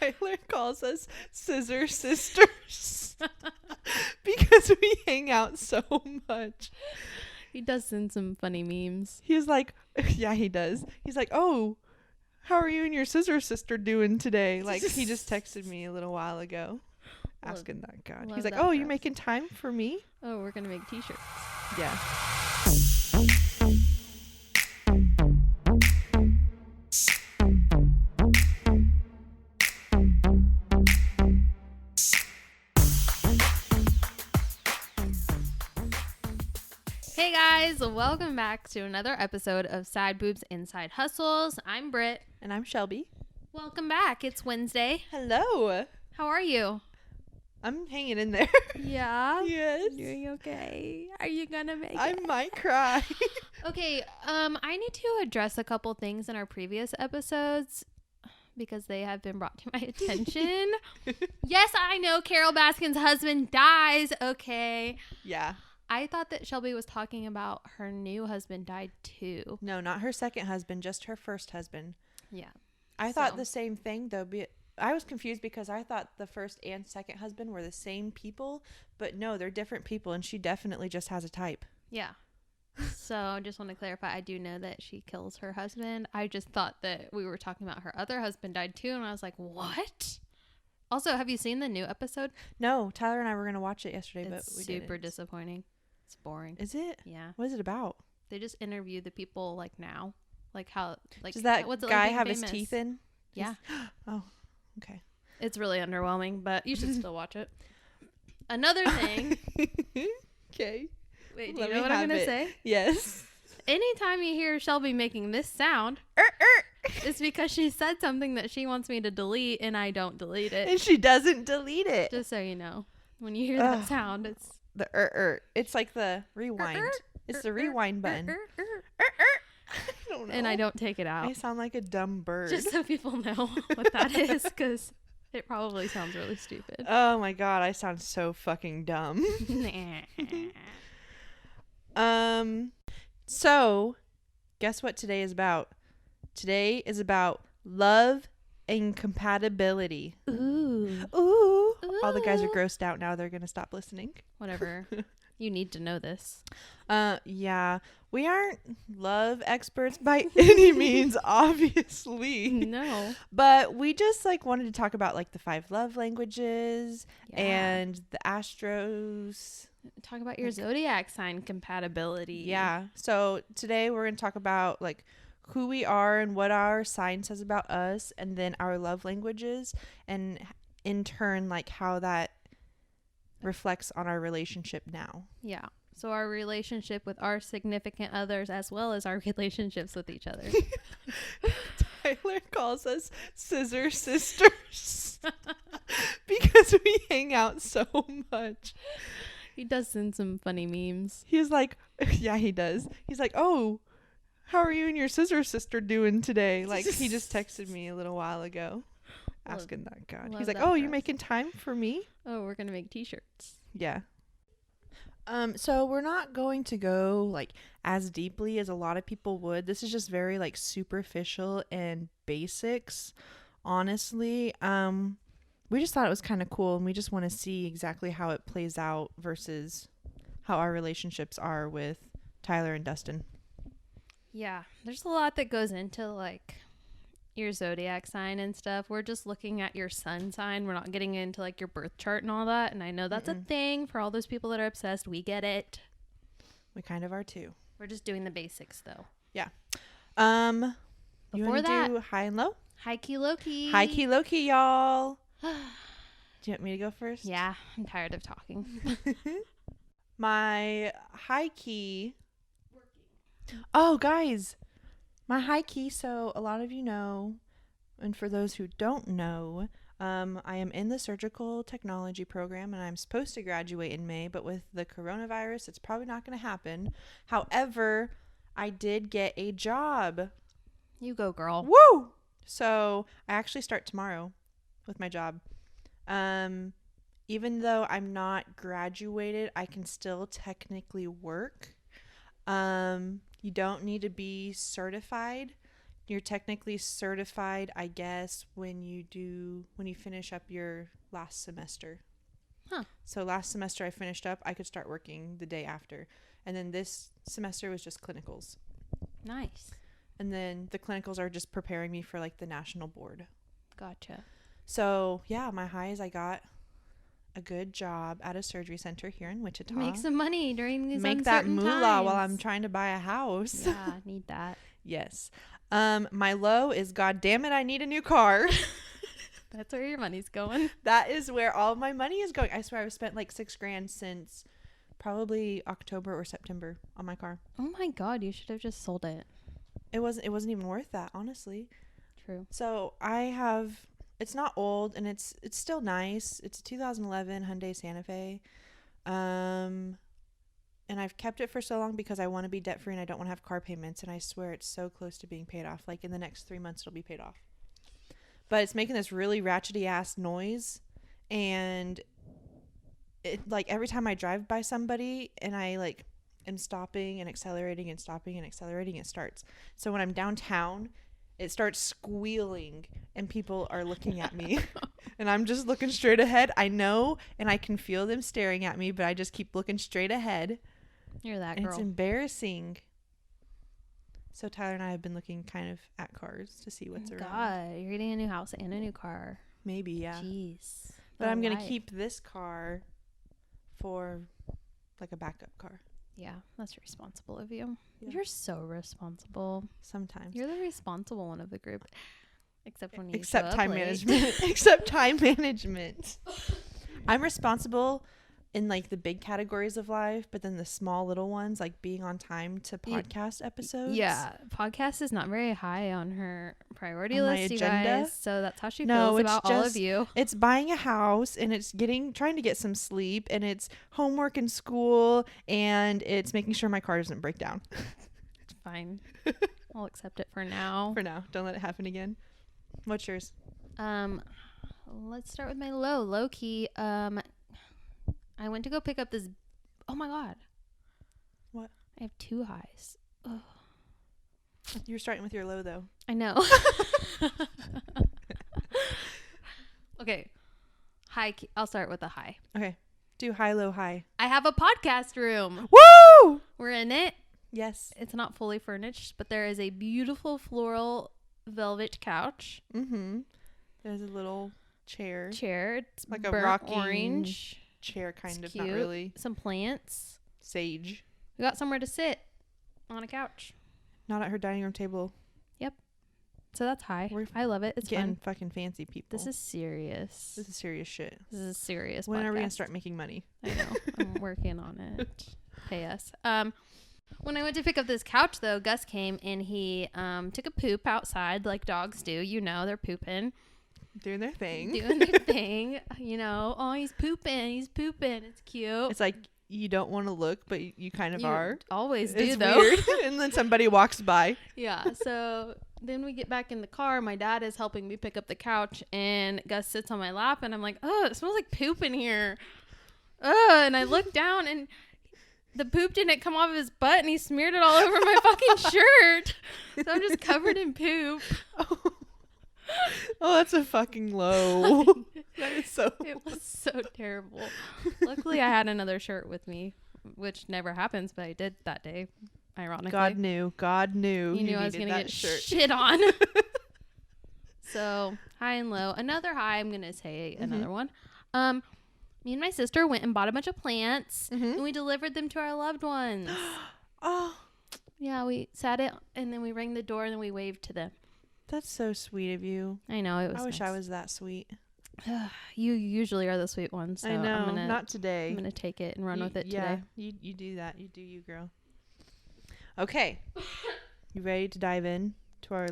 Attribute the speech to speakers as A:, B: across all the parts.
A: Tyler calls us Scissor Sisters because we hang out so much.
B: He does send some funny memes.
A: He's like, yeah, he does. He's like, oh, how are you and your scissor sister doing today? Like, he just texted me a little while ago asking that God. He's like, oh, you making time for me?
B: Oh, we're going to make t-shirts.
A: Yeah.
B: Hey guys, welcome back to another episode of Side Boobs and Side Hustles. I'm Britt.
A: And I'm Shelby.
B: Welcome back. It's Wednesday.
A: Hello.
B: How are you?
A: I'm hanging in there.
B: Yeah?
A: Yes.
B: Doing okay? Are you gonna make
A: I
B: it?
A: might cry.
B: Okay, I need to address a couple things in our previous episodes because they have been brought to my attention. Yes, I know Carol Baskin's husband dies. Okay.
A: Yeah.
B: I thought that Shelby was talking about her new husband died too.
A: No, not her second husband, just her first husband.
B: Yeah.
A: I thought the same thing, though. I was confused because I thought the first and second husband were the same people, but no, they're different people, and she definitely just has a type.
B: Yeah. So I just want to clarify, I do know that she kills her husband. I just thought that we were talking about her other husband died too, and I was like, what? Also, have you seen the new episode?
A: No, Tyler and I were going to watch it yesterday,
B: It's
A: but we
B: super
A: didn't.
B: disappointing. It's boring.
A: Is it?
B: Yeah.
A: What is it about?
B: They just interview the people like now. Like how, like,
A: Does that
B: what's it
A: guy
B: like being
A: have
B: famous?
A: his teeth in?
B: Yeah.
A: Oh, okay.
B: It's really underwhelming, but you should still watch it. Another thing.
A: Okay.
B: Wait, do you know what I'm going to say?
A: Yes.
B: Anytime you hear Shelby making this sound, it's because she said something that she wants me to delete, and I don't delete it.
A: And she doesn't delete it.
B: Just so you know. When you hear that sound, it's...
A: The It's like the rewind. It's the rewind button. I don't know.
B: And I don't take it out.
A: I sound like a dumb bird.
B: Just so people know what that is, because it probably sounds really stupid.
A: Oh my God, I sound so fucking dumb. So, guess what today is about? Today is about love and compatibility.
B: Ooh.
A: Ooh. All the guys are grossed out now. They're going to stop listening.
B: Whatever. You need to know this.
A: Yeah. We aren't love experts by any means, obviously.
B: No.
A: But we just wanted to talk about the 5 love languages and the Astros.
B: Talk about your zodiac sign compatibility.
A: Yeah. So today we're going to talk about who we are and what our sign says about us, and then our love languages, and in turn how that reflects on our relationship now.
B: Yeah. So our relationship with our significant others, as well as our relationships with each other.
A: Tyler calls us Scissor Sisters because we hang out so much.
B: He does send some funny memes.
A: He's like, yeah, he does. He's like, oh, how are you and your scissor sister doing today? He just texted me a little while ago asking that God. He's like, oh, you making time for me?
B: Oh, we're going to make t-shirts.
A: Yeah. So we're not going to go as deeply as a lot of people would. This is just very superficial and basics, honestly. We just thought it was kind of cool, and we just want to see exactly how it plays out versus how our relationships are with Tyler and Dustin.
B: Yeah, there's a lot that goes into your zodiac sign and stuff. We're just looking at your sun sign. We're not getting into your birth chart and all that. And I know that's a thing for all those people that are obsessed. We get it.
A: We kind of are too.
B: We're just doing the basics though.
A: Yeah.
B: Before
A: you want
B: that,
A: to do high and low?
B: high key, low key.
A: High key, low key, y'all. Do you want me to go first?
B: Yeah, I'm tired of talking.
A: My high key. Oh, guys, my high key. So a lot of you know, and for those who don't know, I am in the surgical technology program, and I'm supposed to graduate in May, but with the coronavirus, it's probably not going to happen. However, I did get a job.
B: You go, girl.
A: Woo! So I actually start tomorrow with my job. Even though I'm not graduated, I can still technically work. You don't need to be certified you're technically certified, I guess, when you finish up your last semester.
B: Huh.
A: So last semester I finished up, I could start working the day after. And then this semester was just clinicals.
B: Nice.
A: And then the clinicals are just preparing me for like the national board.
B: Gotcha.
A: So yeah, my high is I got a good job at a surgery center here in Wichita.
B: Make some money during these
A: Make that
B: uncertain
A: moolah
B: times.
A: while I'm trying to buy a house.
B: Yeah, need that.
A: Yes. My low is, God damn it, I need a new car.
B: That's where your money's going.
A: That is where all my money is going. I swear I've spent like $6,000 since probably October or September on my car.
B: Oh my God, you should have just sold it.
A: It wasn't even worth that, honestly.
B: True.
A: So it's not old, and it's still nice. It's a 2011 Hyundai Santa Fe. And I've kept it for so long because I want to be debt free and I don't want to have car payments. And I swear it's so close to being paid off. Like in the next 3 months, it'll be paid off. But it's making this really ratchety ass noise. And it, like, every time I drive by somebody and I like am stopping and accelerating and stopping and accelerating, it starts. So when I'm downtown, it starts squealing and people are looking at me. And I'm just looking straight ahead. I know, and I can feel them staring at me, but I just keep looking straight ahead.
B: You're that
A: And
B: girl.
A: it's embarrassing. So Tyler and I have been looking kind of at cars to see what's around.
B: God, you're getting a new house and a new car.
A: Maybe, yeah.
B: Jeez.
A: But I'm going to keep this car for like a backup car.
B: Yeah, that's responsible of you.
A: Yeah.
B: You're so responsible.
A: Sometimes.
B: You're the responsible one of the group. Except when you
A: Except
B: show up
A: time
B: late.
A: management. Except time management. I'm responsible in like the big categories of life, but then the small little ones, like being on time to podcast episodes.
B: Yeah, podcast is not very high on her priority
A: On my
B: list, you
A: agenda?
B: guys. So that's how she
A: No,
B: feels
A: it's
B: about all of
A: just-
B: you.
A: It's buying a house, and it's trying to get some sleep, and it's homework in school, and it's making sure my car doesn't break down.
B: It's fine. I'll accept it for now.
A: For now. Don't let it happen again. What's yours?
B: Let's start with my low key. I went to go pick up this. Oh my God.
A: What?
B: I have 2 highs. Ugh.
A: You're starting with your low, though.
B: I know. Okay. High. I'll start with a high.
A: Okay. Do high, low, high.
B: I have a podcast room.
A: Woo!
B: We're in it.
A: Yes.
B: It's not fully furnished, but there is a beautiful floral velvet couch.
A: Mm-hmm. There's a little chair.
B: It's
A: Like a
B: burnt
A: rocking
B: orange.
A: Chair, kind
B: It's
A: of. Not
B: cute.
A: really.
B: Some plants.
A: Sage.
B: We got somewhere to sit on a couch.
A: Not at her dining room table.
B: So that's high.
A: We're
B: I love it. It's
A: Getting
B: fun.
A: fucking fancy, people.
B: This is serious.
A: This is serious shit.
B: This is a serious
A: When are we going
B: podcast.
A: to start making money?
B: I know. I'm working on it. Pay us. When I went to pick up this couch, though, Gus came and he took a poop outside like dogs do. You know, they're pooping.
A: Doing their thing.
B: Doing their thing. You know, oh, he's pooping. It's cute.
A: It's like you don't want to look, but you kind of
B: You
A: are.
B: always do,
A: It's
B: though.
A: weird. And then somebody walks by.
B: Yeah. So then we get back in the car. My dad is helping me pick up the couch, and Gus sits on my lap, and I'm like, oh, it smells like poop in here. And I look down, and the poop didn't come off of his butt, and he smeared it all over my fucking shirt. So I'm just covered in poop.
A: Oh, that's a fucking low. That is so.
B: It was so terrible. Luckily, I had another shirt with me, which never happens, but I did that day. Ironically,
A: God knew.
B: you knew I was
A: needed
B: gonna
A: that
B: get
A: shirt.
B: shit on. So high and low. Another high. I'm gonna say another one. Me and my sister went and bought a bunch of plants, and we delivered them to our loved ones.
A: Oh,
B: Yeah, we sat it, and then we rang the door, and then we waved to them.
A: that's so sweet of you.
B: I know it was.
A: I wish I
B: nice.
A: was that sweet.
B: You usually are the sweet one, so
A: I know.
B: I'm gonna
A: Not today.
B: I'm gonna take it and run with it
A: yeah,
B: today.
A: you do that. You do you, girl. Okay. You ready to dive in to our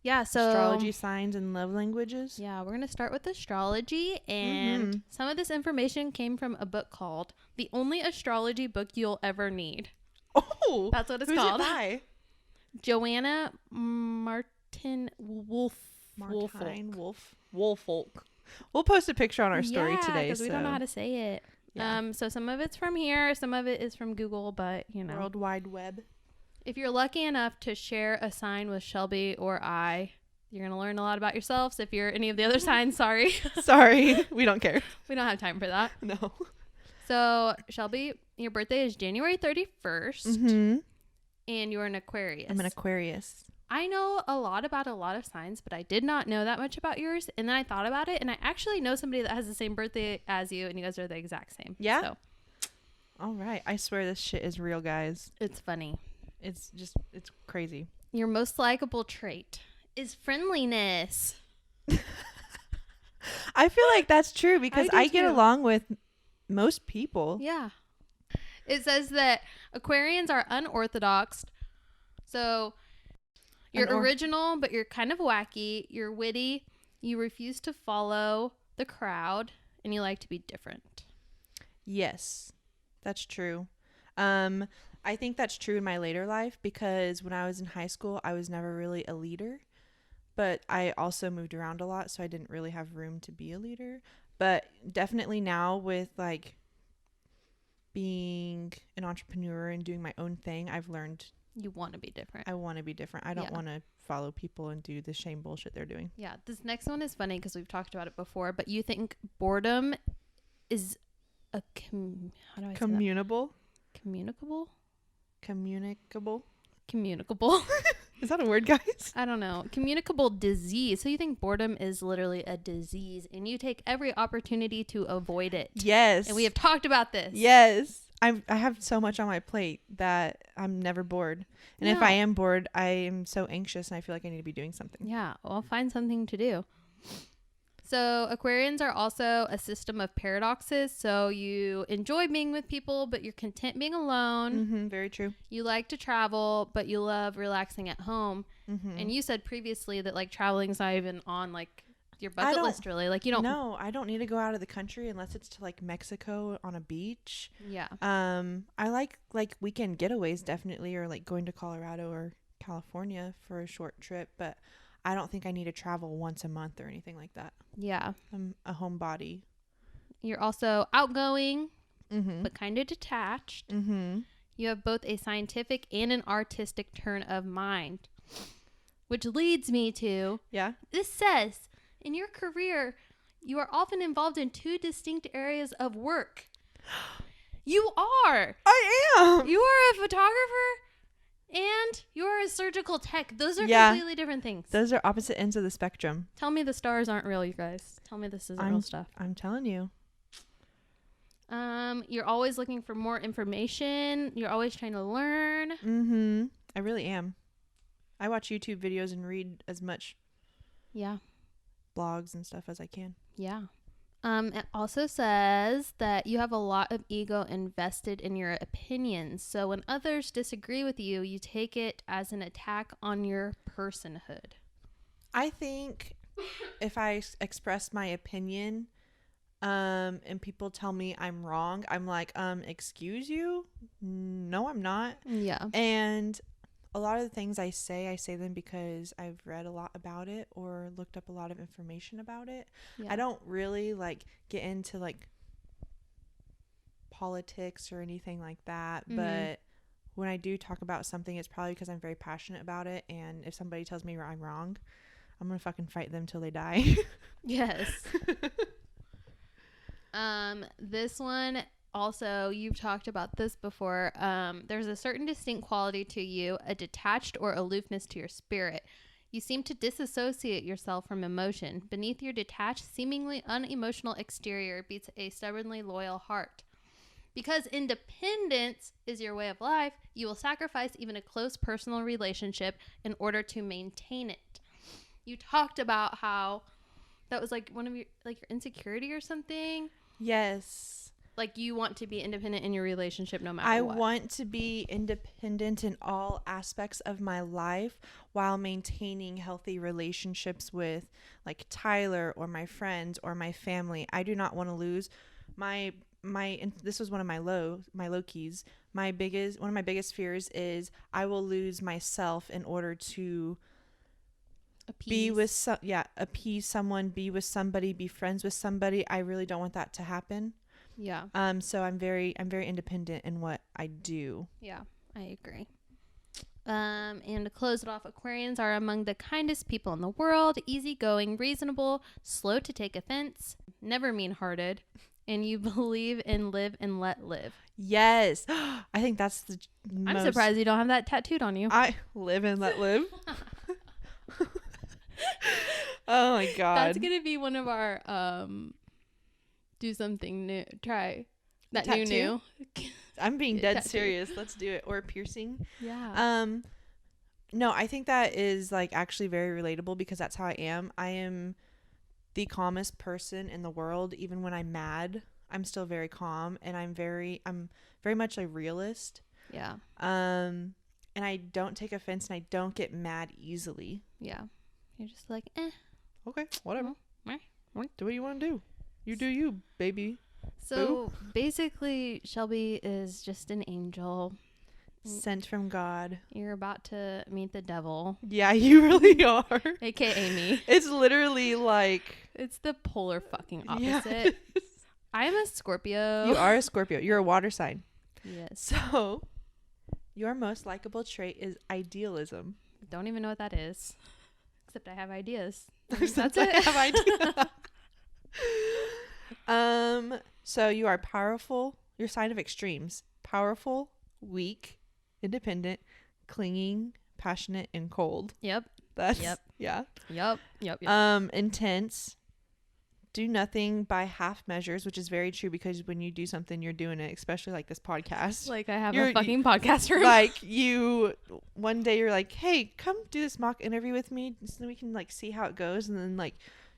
B: Yeah, so
A: astrology signs and love languages?
B: yeah, we're gonna start with astrology, and some of this information came from a book called "The Only Astrology Book You'll Ever Need."
A: Oh,
B: That's what it's
A: who's
B: called.
A: It by?
B: Joanna Martin Wolf.
A: Martine Wolfolk. We'll post a picture on our story today.
B: because we don't know how to say it.
A: Yeah.
B: So some of it's from here, some of it is from Google, but you know,
A: World Wide Web.
B: If you're lucky enough to share a sign with Shelby or I, you're going to learn a lot about yourselves. If you're any of the other signs, sorry.
A: Sorry. We don't care.
B: We don't have time for that.
A: No.
B: So, Shelby, your birthday is January 31st.
A: Mm-hmm.
B: And you're an Aquarius.
A: I'm an Aquarius.
B: I know a lot about a lot of signs, but I did not know that much about yours. And then I thought about it, and I actually know somebody that has the same birthday as you, and you guys are the exact same.
A: Yeah?
B: So.
A: All right. I swear this shit is real, guys.
B: It's funny.
A: It's crazy.
B: Your most likable trait is friendliness.
A: I feel like that's true because I get
B: too.
A: along with most people.
B: Yeah. It says that Aquarians are unorthodox. So you're original, but you're kind of wacky. You're witty. You refuse to follow the crowd, and you like to be different.
A: Yes, that's true. I think that's true in my later life because when I was in high school, I was never really a leader, but I also moved around a lot, so I didn't really have room to be a leader. But definitely now with like being an entrepreneur and doing my own thing, I've learned
B: you want to be different.
A: I want to be different. I don't want to follow people and do the same bullshit they're doing.
B: Yeah, this next one is funny because we've talked about it before, but you think boredom is a
A: communicable?
B: Communicable?
A: Communicable. Is that a word, guys?
B: I don't know. Communicable disease. So you think boredom is literally a disease and you take every opportunity to avoid it.
A: Yes.
B: And we have talked about this.
A: Yes. I have so much on my plate that I'm never bored. And if I am bored, I am so anxious and I feel like I need to be doing something.
B: Yeah. Well, find something to do. So Aquarians are also a system of paradoxes. So you enjoy being with people, but you're content being alone.
A: Mm-hmm, very true.
B: You like to travel, but you love relaxing at home.
A: Mm-hmm.
B: And you said previously that like traveling is not even on like your bucket list really. Like you don't.
A: No, I don't need to go out of the country unless it's to like Mexico on a beach.
B: Yeah.
A: I like weekend getaways definitely, or like going to Colorado or California for a short trip, but I don't think I need to travel once a month or anything like that.
B: Yeah.
A: I'm a homebody.
B: You're also outgoing,
A: mm-hmm.
B: but kind of detached.
A: Mm-hmm.
B: You have both a scientific and an artistic turn of mind, which leads me to, this says, in your career, you are often involved in two distinct areas of work. You are.
A: I am.
B: You are a photographer. And you're a surgical tech. Those are completely different things.
A: Those are opposite ends of the spectrum.
B: Tell me the stars aren't real, you guys. Tell me this isn't real stuff.
A: I'm telling you.
B: You're always looking for more information. You're always trying to learn.
A: Mm-hmm. I really am. I watch YouTube videos and read as much blogs and stuff as I can.
B: Yeah. It also says that you have a lot of ego invested in your opinions. So when others disagree with you, you take it as an attack on your personhood.
A: I think if I express my opinion, and people tell me I'm wrong, I'm like, excuse you? No, I'm not.
B: Yeah.
A: And a lot of the things I say them because I've read a lot about it or looked up a lot of information about it. Yeah. I don't really like get into like politics or anything like that. Mm-hmm. But when I do talk about something, it's probably because I'm very passionate about it. And if somebody tells me I'm wrong, I'm going to fucking fight them till they die.
B: Yes. This one also, you've talked about this before. There's a certain distinct quality to you, a detached or aloofness to your spirit. You seem to disassociate yourself from emotion. Beneath your detached, seemingly unemotional exterior beats a stubbornly loyal heart. Because independence is your way of life, you will sacrifice even a close personal relationship in order to maintain it. You talked about how that was like one of your insecurity or something.
A: Yes.
B: Like you want to be independent in your relationship no matter what.
A: I want to be independent in all aspects of my life while maintaining healthy relationships with like Tyler or my friends or my family. I do not want to lose my this was one of my low keys. One of my biggest fears is I will lose myself in order to appease someone, be with somebody, be friends with somebody. I really don't want that to happen.
B: Yeah.
A: So I'm very independent in what I do.
B: Yeah, I agree. And to close it off, Aquarians are among the kindest people in the world, easygoing, reasonable, slow to take offense, never mean-hearted, and you believe in live and let live.
A: Yes. I think that's the
B: I'm surprised you don't have that tattooed on you.
A: I live and let live. Oh my God.
B: That's going to be one of our do something new. Try that
A: Tattoo?
B: new.
A: I'm being
B: Get
A: dead
B: tattooed.
A: serious. Let's do it. Or a piercing.
B: Yeah.
A: No, I think that is like actually very relatable because that's how I am. I am the calmest person in the world. Even when I'm mad, I'm still very calm, and I'm very much a realist.
B: Yeah.
A: And I don't take offense, and I don't get mad easily.
B: Yeah. You're just like, eh.
A: Okay, whatever.
B: Meh.
A: Do what you want to do. You do you, baby.
B: So basically, Shelby is just an angel.
A: Sent from God.
B: You're about to meet the devil.
A: Yeah, you really are.
B: AKA me.
A: It's literally like...
B: It's the polar fucking
A: Yeah,
B: opposite. I am a Scorpio.
A: you are a Scorpio. You're a water sign.
B: Yes.
A: So, your most likable trait is idealism.
B: Don't even know what that is. Except I have ideas.
A: Except
B: That's
A: I
B: it.
A: have ideas. So you are powerful. Your sign of extremes. Powerful, weak, independent, clinging, passionate, and cold.
B: Yep.
A: That's
B: Yep.
A: yeah.
B: Yep.
A: Intense. Do nothing by half measures, which is very true because when you do something, you're doing it, especially like this podcast.
B: Like I have a fucking podcast room.
A: Like one day you're like, hey, come do this mock interview with me so we can like see how it goes. And then like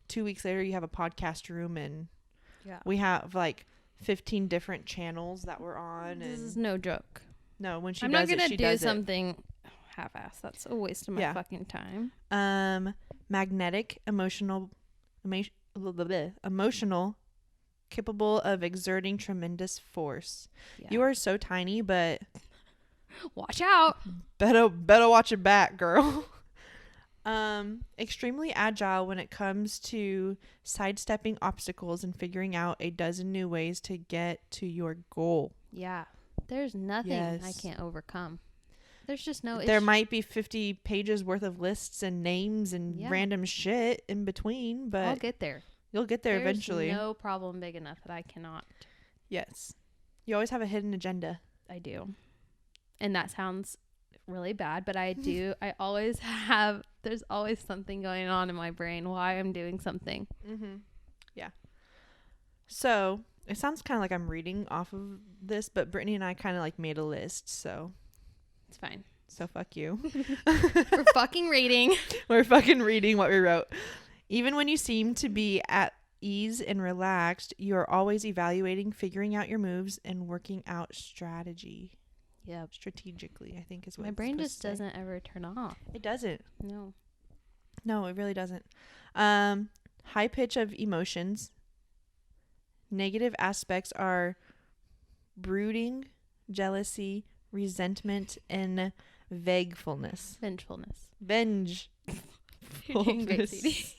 A: 2 weeks later you have a podcast room and we have like 15 different channels that we're on.
B: This
A: and
B: is no joke.
A: No, when she
B: I'm
A: does
B: not
A: it,
B: gonna
A: she
B: do
A: does
B: something half-assed. That's a waste of my fucking time.
A: it. Magnetic, emotional, capable of exerting tremendous force.
B: Yeah.
A: You are so tiny, but
B: Watch out.
A: better watch your back, girl. Extremely agile when it comes to sidestepping obstacles and figuring out a dozen new ways to get to your goal.
B: Yeah. There's nothing
A: Yes.
B: I can't overcome. There's just no
A: There
B: issue.
A: might be 50 pages worth of lists and names and random shit in between, but
B: I'll get there.
A: you'll get there
B: There's
A: eventually.
B: no problem big enough that I cannot.
A: Yes. You always have a hidden agenda.
B: I do. And that sounds really bad, but I do. I always have, there's always something going on in my brain while I'm doing something.
A: Mm-hmm. Yeah. So it sounds kind of like I'm reading off of this, but Brittany and I kind of like made a list. So
B: It's fine.
A: So fuck you.
B: We're fucking reading.
A: We're fucking reading what we wrote. Even when you seem to be at ease and relaxed, you are always evaluating, figuring out your moves, and working out strategy.
B: Yep.
A: Strategically, I think is what
B: My
A: it's
B: brain
A: supposed
B: just
A: to say.
B: doesn't ever turn off.
A: It doesn't.
B: No,
A: it really doesn't. High pitch of emotions. Negative aspects are brooding, jealousy, resentment, and vengefulness.
B: Vengefulness. You're doing great, sweetie.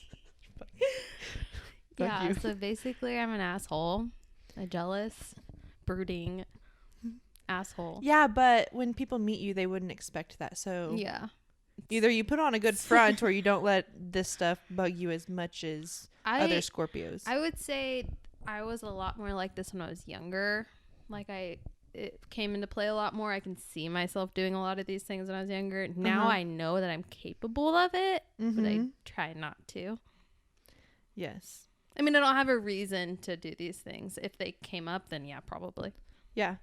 B: Yeah,
A: you.
B: so basically I'm an asshole. A jealous, brooding asshole.
A: Yeah, but when people meet you, they wouldn't expect that. So
B: Yeah.
A: either you put on a good front or you don't let this stuff bug you as much as other Scorpios.
B: I would say I was a lot more like this when I was younger. Like it came into play a lot more. I can see myself doing a lot of these things when I was younger. Now I know that I'm capable of it, but I try not to.
A: Yes.
B: I mean, I don't have a reason to do these things. If they came up, then yeah, probably.
A: Yeah.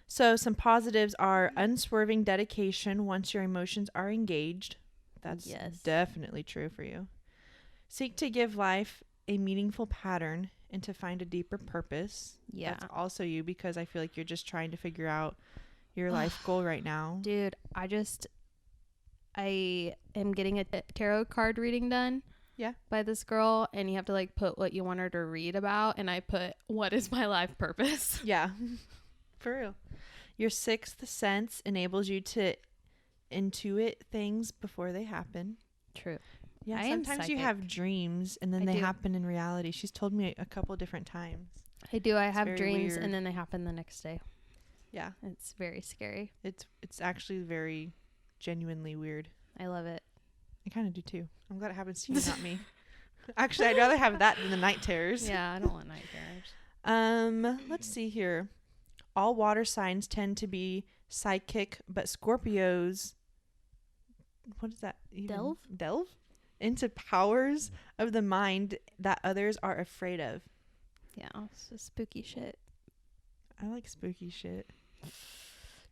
A: So some positives are unswerving dedication once your emotions are engaged. That's definitely true for you. Seek to give life a meaningful pattern and to find a deeper purpose.
B: Yeah.
A: That's also you, because I feel like you're just trying to figure out your life goal right now.
B: Dude, I am getting a tarot card reading done.
A: Yeah.
B: By this girl, and you have to like put what you want her to read about, and I put, what is my life purpose?
A: Yeah. For real. Your sixth sense enables you to intuit things before they happen.
B: True.
A: Yeah,
B: I am
A: sometimes you
B: psychic.
A: have dreams and then
B: I
A: they
B: do.
A: happen in reality. She's told me a couple different times.
B: I do. I
A: It's
B: have
A: very
B: dreams
A: weird.
B: and then they happen the next day.
A: Yeah.
B: It's very scary.
A: It's actually very genuinely weird.
B: I love it.
A: I kind of do too. I'm glad it happens to you, not me. Actually, I'd rather have that than the night terrors.
B: Yeah, I don't want night terrors.
A: Let's see here. All water signs tend to be psychic, but Scorpios, what is that even? Delve into powers of the mind that others are afraid of.
B: Yeah, it's just spooky shit.
A: I like spooky shit.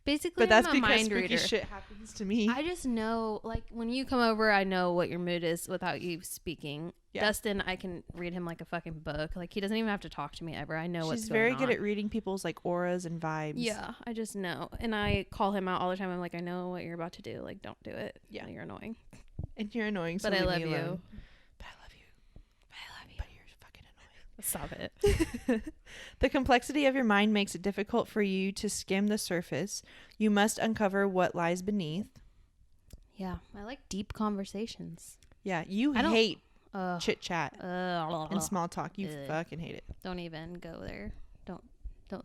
B: Basically,
A: but that's
B: I'm a
A: because
B: mind
A: spooky
B: reader.
A: Shit happens to me.
B: I just know, like, when you come over, I know what your mood is without you speaking. Yeah. Dustin, I can read him like a fucking book. Like, he doesn't even have to talk to me ever. I know what's going on.
A: She's very good at reading people's, like, auras and vibes.
B: Yeah, I just know. And I call him out all the time. I'm like, I know what you're about to do. Like, don't do it.
A: Yeah.
B: You're annoying.
A: And you're annoying, so
B: but I love
A: you.
B: But
A: I love you. But you're fucking annoying.
B: Stop it.
A: The complexity of your mind makes it difficult for you to skim the surface. You must uncover what lies beneath.
B: Yeah, I like deep conversations.
A: Yeah, you hate chit chat
B: and
A: and small talk. You fucking hate it.
B: Don't even go there. Don't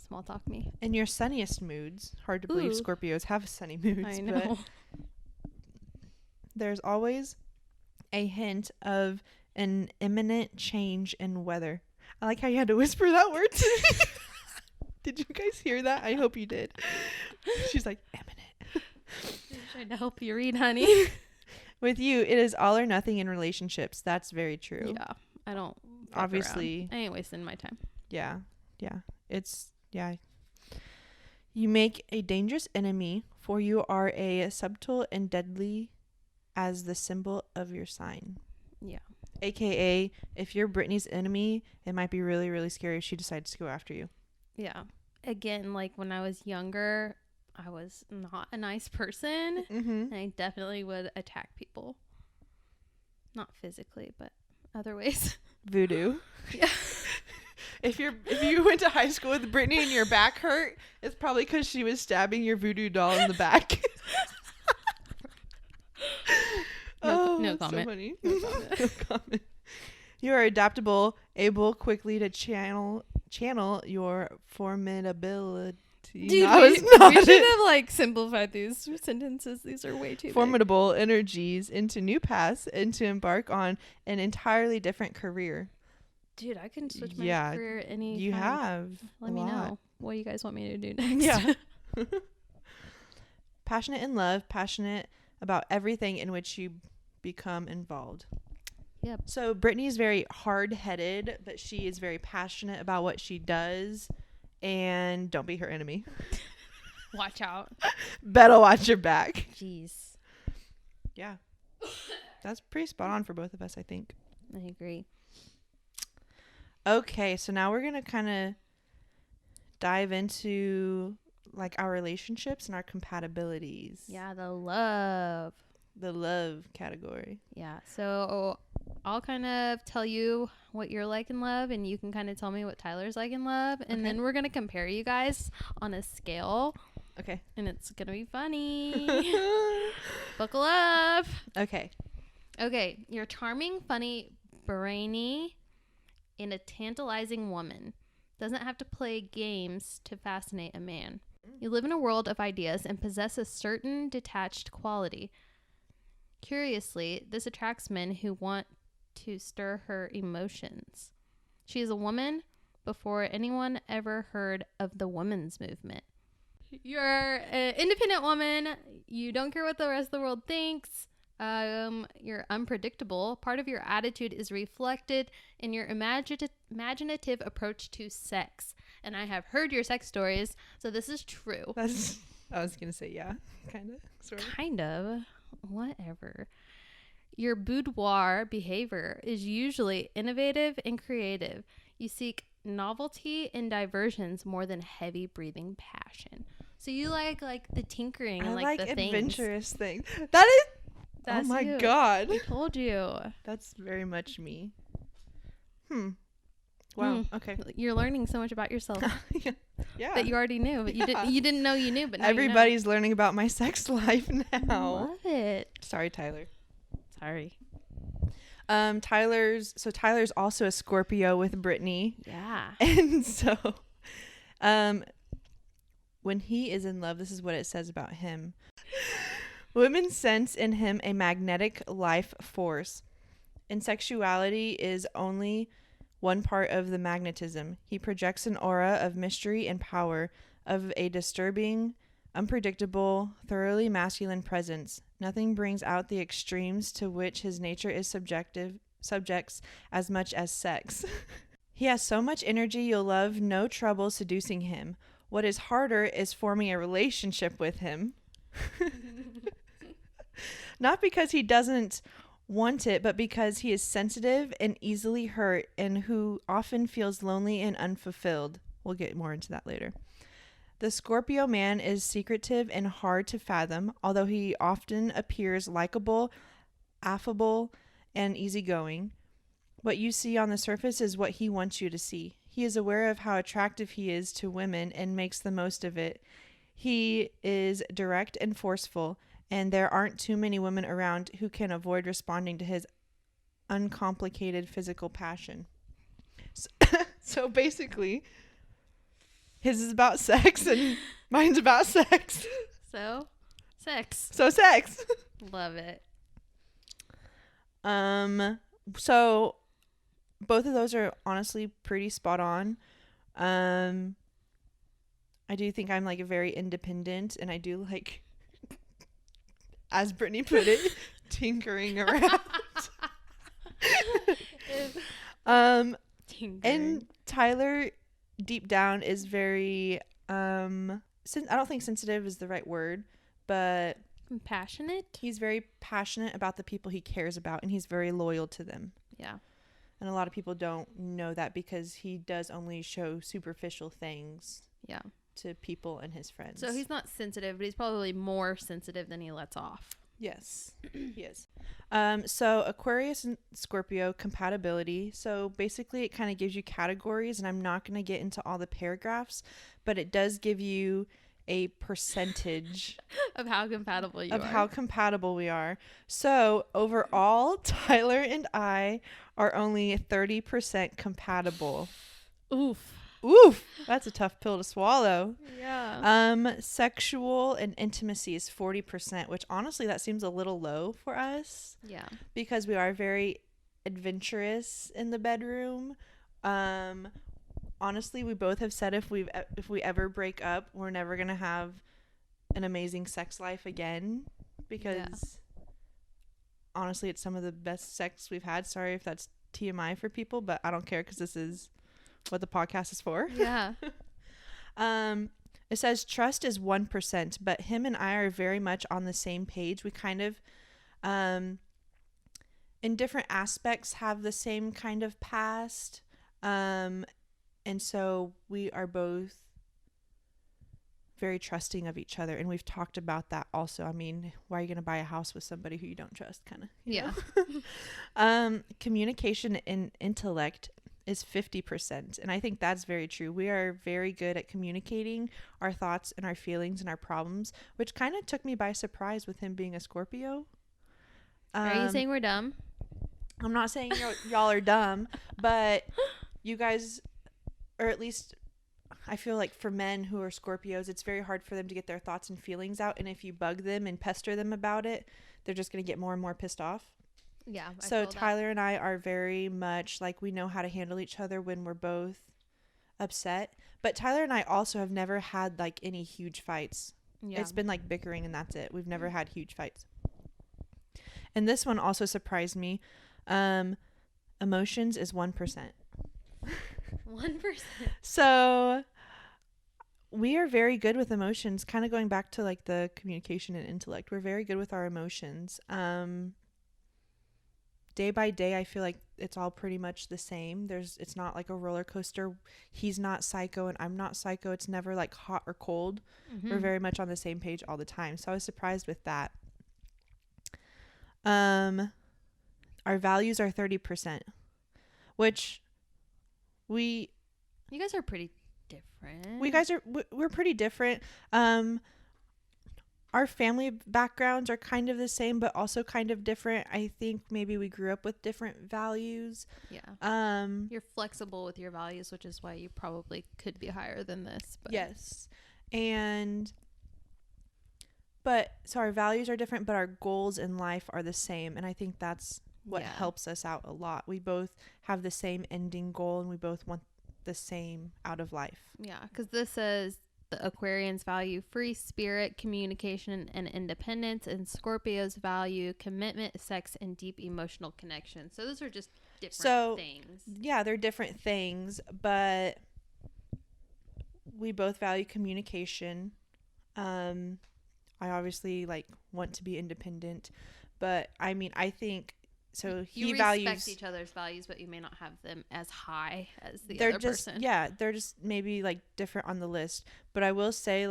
B: small talk me.
A: In your sunniest moods, hard to believe Scorpios have sunny moods.
B: I know.
A: But there's always a hint of an imminent change in weather. I like how you had to whisper that word to me. Did you guys hear that? I hope you did. She's like, imminent.
B: I'm trying to help you read, honey.
A: With you, it is all or nothing in relationships. That's very true.
B: Yeah. I don't.
A: Obviously.
B: I ain't wasting my time.
A: Yeah. You make a dangerous enemy, for you are as subtle and deadly as the symbol of your sign.
B: Yeah.
A: AKA, if you're Brittany's enemy, it might be really, really scary if she decides to go after you.
B: Yeah. Again, like when I was younger, I was not a nice person.
A: Mm-hmm.
B: And I definitely would attack people. Not physically, but other ways.
A: Voodoo.
B: Yeah.
A: If you went to high school with Brittany and your back hurt, it's probably because she was stabbing your voodoo doll in the back.
B: No comment.
A: So funny. No comment. You are adaptable, able quickly to channel your formidability.
B: Dude, we should have like simplified these sentences. These are way too
A: formidable energies into new paths and to embark on an entirely different career.
B: Dude, I can switch my career any time.
A: You have.
B: Let me know. What do you guys want me to do next?
A: Yeah. Passionate in love, passionate about everything in which you become involved.
B: Yep.
A: So Brittany's very hard-headed, but she is very passionate about what she does. And don't be her enemy.
B: Watch out.
A: Better watch your back.
B: Jeez.
A: Yeah. That's pretty spot on for both of us, I think.
B: I agree.
A: Okay, so now we're going to kind of dive into like our relationships and our compatibilities.
B: Yeah, the love
A: category.
B: Yeah, so I'll kind of tell you what you're like in love, and you can kind of tell me what Tyler's like in love, and then we're going to compare you guys on a scale.
A: Okay.
B: And it's going to be funny. Buckle up.
A: Okay.
B: You're charming, funny, brainy, and a tantalizing woman. Doesn't have to play games to fascinate a man. You live in a world of ideas and possess a certain detached quality. Curiously, this attracts men who want to stir her emotions. She is a woman before anyone ever heard of the women's movement. You're an independent woman. You don't care what the rest of the world thinks. You're unpredictable. Part of your attitude is reflected in your imaginative approach to sex. And I have heard your sex stories, so this is true.
A: I was going to say, yeah, kind of, sort of.
B: Kind of. Whatever. Your boudoir behavior is usually innovative and creative. You seek novelty and diversions more than heavy breathing passion. So you like the tinkering and like the
A: adventurous things.
B: That's
A: oh my
B: you.
A: God.
B: I told you.
A: That's very much me. Wow. Okay.
B: You're learning so much about yourself.
A: Yeah.
B: That you already knew, but you didn't know you knew, but now
A: everybody's learning about my sex life now.
B: I love it.
A: Sorry, Tyler.
B: Sorry.
A: Tyler's also a Scorpio with Brittany.
B: Yeah.
A: And so when he is in love, this is what it says about him. Women sense in him a magnetic life force, and sexuality is only one part of the magnetism. He projects an aura of mystery and power, of a disturbing, unpredictable, thoroughly masculine presence. Nothing brings out the extremes to which his nature is subjects as much as sex. He has so much energy you'll have no trouble seducing him. What is harder is forming a relationship with him. Not because he doesn't want it, but because he is sensitive and easily hurt and who often feels lonely and unfulfilled. We'll get more into that later. The Scorpio man is secretive and hard to fathom, although he often appears likable, affable, and easygoing. What you see on the surface is what he wants you to see. He is aware of how attractive he is to women and makes the most of it. He is direct and forceful, and there aren't too many women around who can avoid responding to his uncomplicated physical passion. So basically, his is about sex and mine's about sex.
B: So, sex.
A: So sex.
B: Love it.
A: So both of those are honestly pretty spot on. I do think I'm like a very independent, and I do like, as Brittany put it, tinkering around.
B: Tinkering.
A: And Tyler deep down is very I don't think sensitive is the right word, but
B: Compassionate.
A: he's very passionate about the people he cares about, and he's very loyal to them.
B: Yeah.
A: And a lot of people don't know that because he does only show superficial things
B: Yeah.
A: to people and his friends.
B: So he's not sensitive, but he's probably more sensitive than he lets off.
A: Yes, he is. So Aquarius and Scorpio compatibility. So basically it kind of gives you categories, and I'm not going to get into all the paragraphs, but it does give you a percentage
B: of how compatible you are.
A: of how compatible we are. So overall, Tyler and I are only 30% compatible.
B: Oof.
A: Oof, that's a tough pill to swallow.
B: Yeah.
A: Sexual and intimacy is 40%, which honestly that seems a little low for us.
B: Yeah.
A: Because we are very adventurous in the bedroom. Honestly, we both have said if we ever break up, we're never going to have an amazing sex life again, because honestly, it's some of the best sex we've had. Sorry if that's TMI for people, but I don't care because this is what the podcast is for.
B: Yeah.
A: It says trust is 1%, but him and I are very much on the same page. We kind of, in different aspects, have the same kind of past. And so we are both very trusting of each other. And we've talked about that also. I mean, why are you going to buy a house with somebody who you don't trust, kind of?
B: Yeah.
A: Communication and intellect is 50%. And I think that's very true. We are very good at communicating our thoughts and our feelings and our problems, which kind of took me by surprise with him being a Scorpio.
B: Are you saying we're dumb?
A: I'm not saying y'all are dumb, but you guys, or at least I feel like for men who are Scorpios, it's very hard for them to get their thoughts and feelings out. And if you bug them and pester them about it, they're just going to get more and more pissed off.
B: Yeah.
A: So Tyler and I are very much like, we know how to handle each other when we're both upset. But Tyler and I also have never had like any huge fights. Yeah. It's been like bickering and that's it. We've never had huge fights. And this one also surprised me. Emotions is 1%.
B: 1%.
A: So we are very good with emotions, kind of going back to like the communication and intellect. We're very good with our emotions. Day by day, I feel like it's all pretty much the same. It's not like a roller coaster. He's not psycho and I'm not psycho. It's never like hot or cold. Mm-hmm. We're very much on the same page all the time. So I was surprised with that. Our values are 30%, which you
B: guys are pretty different.
A: We're pretty different. Our family backgrounds are kind of the same, but also kind of different. I think maybe we grew up with different values.
B: Yeah. You're flexible with your values, which is why you probably could be higher than this. But.
A: Yes. so our values are different, but our goals in life are the same. And I think that's what helps us out a lot. We both have the same ending goal, and we both want the same out of life.
B: Yeah, because this says the Aquarians value free spirit, communication, and independence, and Scorpios value commitment, sex, and deep emotional connection. So those are just different things.
A: Yeah, they're different things, but we both value communication. I obviously want to be independent, but I mean, I think so.
B: You respect each other's values, but you may not have them as high as the other person.
A: Yeah, they're just maybe different on the list. But I will say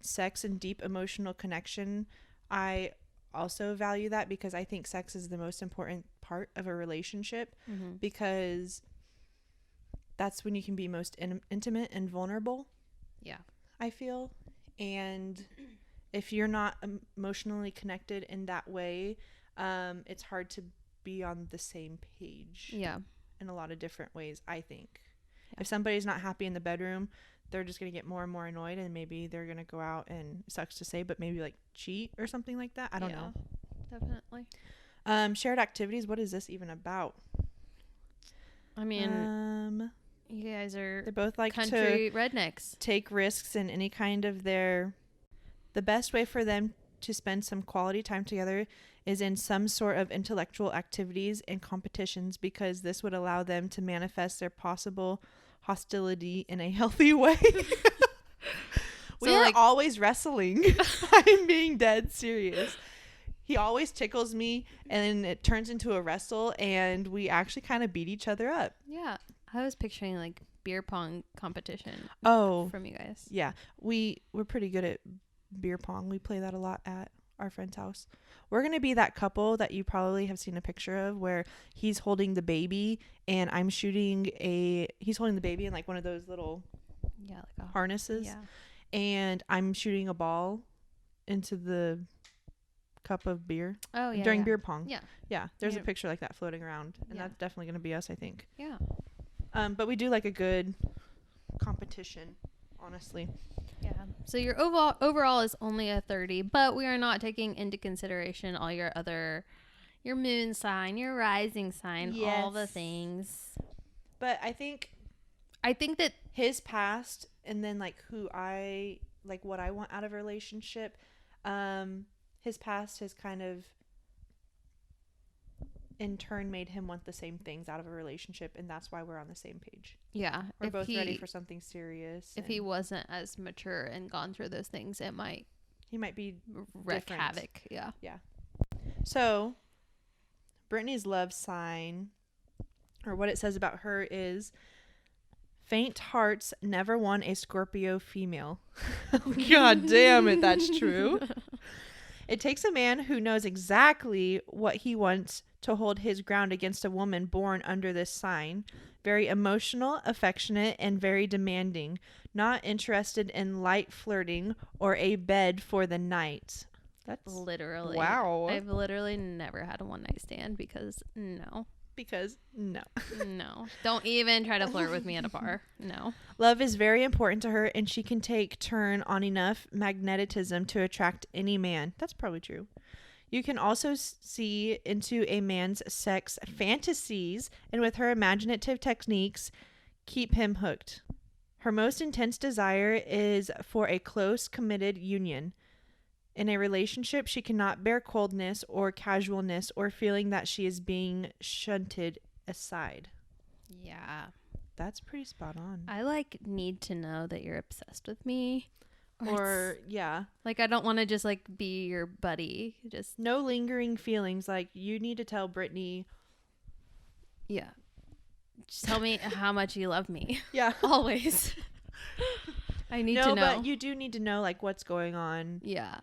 A: sex and deep emotional connection, I also value that, because I think sex is the most important part of a relationship, because that's when you can be most intimate and vulnerable.
B: Yeah,
A: I feel. And if you're not emotionally connected in that way, it's hard to be on the same page.
B: Yeah.
A: In a lot of different ways, I think. Yeah. If somebody's not happy in the bedroom, they're just going to get more and more annoyed, and maybe they're going to go out and, sucks to say, but maybe cheat or something like that. I don't know.
B: Definitely.
A: Shared activities. What is this even about?
B: I mean, you guys are,
A: they're both
B: country rednecks.
A: Take risks in any kind of the best way for them to spend some quality time together is in some sort of intellectual activities and competitions, because this would allow them to manifest their possible hostility in a healthy way. We are always wrestling. I'm being dead serious. He always tickles me, and it turns into a wrestle, and we actually kind of beat each other up.
B: Yeah. I was picturing beer pong competition. From you guys.
A: Yeah. We're pretty good at beer pong. We play that a lot at our friend's house. We're going to be that couple that you probably have seen a picture of, where he's holding the baby and I'm shooting he's holding the baby in one of those little harnesses. Yeah. And I'm shooting a ball into the cup of beer.
B: Oh, yeah.
A: During beer pong.
B: Yeah.
A: Yeah. There's a picture like that floating around, and that's definitely going to be us, I think.
B: Yeah.
A: But we do a good competition, honestly.
B: Yeah. So your overall is only a 30, but we are not taking into consideration all your moon sign, your rising sign, all the things.
A: But I think
B: that
A: his past, and then who I what I want out of a relationship, his past has kind of in turn made him want the same things out of a relationship, and that's why we're on the same page.
B: Yeah.
A: We're both ready for something serious.
B: If he wasn't as mature and gone through those things,
A: he might be
B: wreak
A: different.
B: havoc. Yeah.
A: Yeah. So Brittany's love sign, or what it says about her, is faint hearts never won a Scorpio female. God damn it, that's true. It takes a man who knows exactly what he wants to hold his ground against a woman born under this sign. Very emotional, affectionate, and very demanding. Not interested in light flirting or a bed for the night. That's
B: literally.
A: Wow.
B: I've literally never had a one night stand because no.
A: No.
B: Don't even try to flirt with me at a bar. No.
A: Love is very important to her, and she can take turn on enough magnetism to attract any man. That's probably true. You can also see into a man's sex fantasies, and with her imaginative techniques, keep him hooked. Her most intense desire is for a close, committed union. In a relationship, she cannot bear coldness or casualness or feeling that she is being shunted aside.
B: Yeah.
A: That's pretty spot on.
B: I need to know that you're obsessed with me.
A: Or yeah.
B: I don't want to just be your buddy. Just
A: no lingering feelings. You need to tell Brittany.
B: Yeah. Just tell me how much you love me.
A: Yeah.
B: Always. I need to know.
A: No, but you do need to know what's going on.
B: Yeah.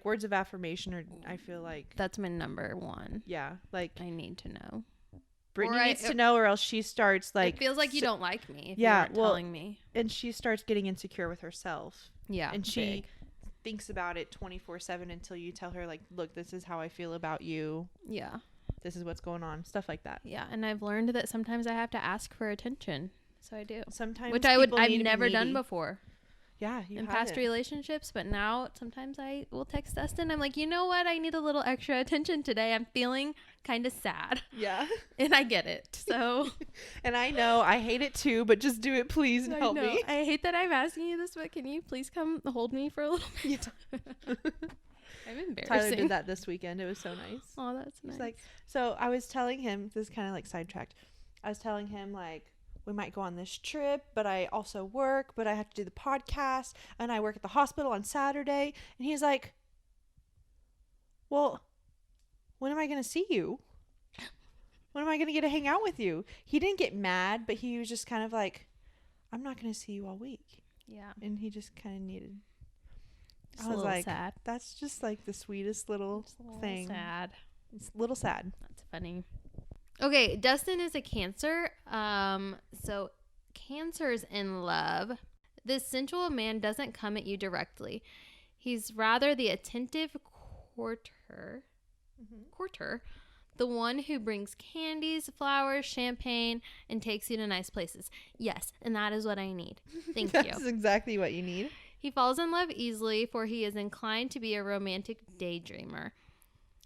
A: Words of affirmation are, I feel
B: that's my number one.
A: Yeah.
B: I need to know.
A: Brittany needs to know, or else she starts
B: it feels like you don't like me if you're telling me.
A: And she starts getting insecure with herself.
B: Yeah.
A: And she thinks about it 24/7 until you tell her look, this is how I feel about you.
B: Yeah.
A: This is what's going on. Stuff like that.
B: Yeah. And I've learned that sometimes I have to ask for attention. So I do.
A: Sometimes.
B: Which I've never done before.
A: Yeah, you
B: in
A: have
B: past
A: it.
B: relationships, but now sometimes I will text Dustin. I'm like, you know what? I need a little extra attention today. I'm feeling kind of sad.
A: Yeah.
B: And I get it. So
A: And I know I hate it too, but just do it, please, and
B: I
A: help
B: know.
A: me.
B: I hate that I'm asking you this, but can you please come hold me for a little bit?
A: Yeah.
B: I'm embarrassing.
A: Tyler did that this weekend. It was so nice.
B: Oh, that's nice.
A: He's like, so I was telling him, this is kind of like sidetracked. I was telling him, like, we might go on this trip, but I also work, but I have to do the podcast, and I work at the hospital on Saturday. And he's like, well, when am I going to see you? When am I going to get to hang out with you? He didn't get mad, but he was just kind of like, I'm not going to see you all week.
B: Yeah.
A: And he just kind of needed.
B: It's
A: I
B: a
A: was
B: little
A: like,
B: sad.
A: that's just like the sweetest little thing.
B: Sad.
A: It's a little sad.
B: That's funny. Okay, Dustin is a Cancer. So Cancer's in love. This sensual man doesn't come at you directly. He's rather the attentive courter, the one who brings candies, flowers, champagne, and takes you to nice places. Yes, and that is what I need. Thank you.
A: That's exactly what you need.
B: He falls in love easily, for he is inclined to be a romantic daydreamer.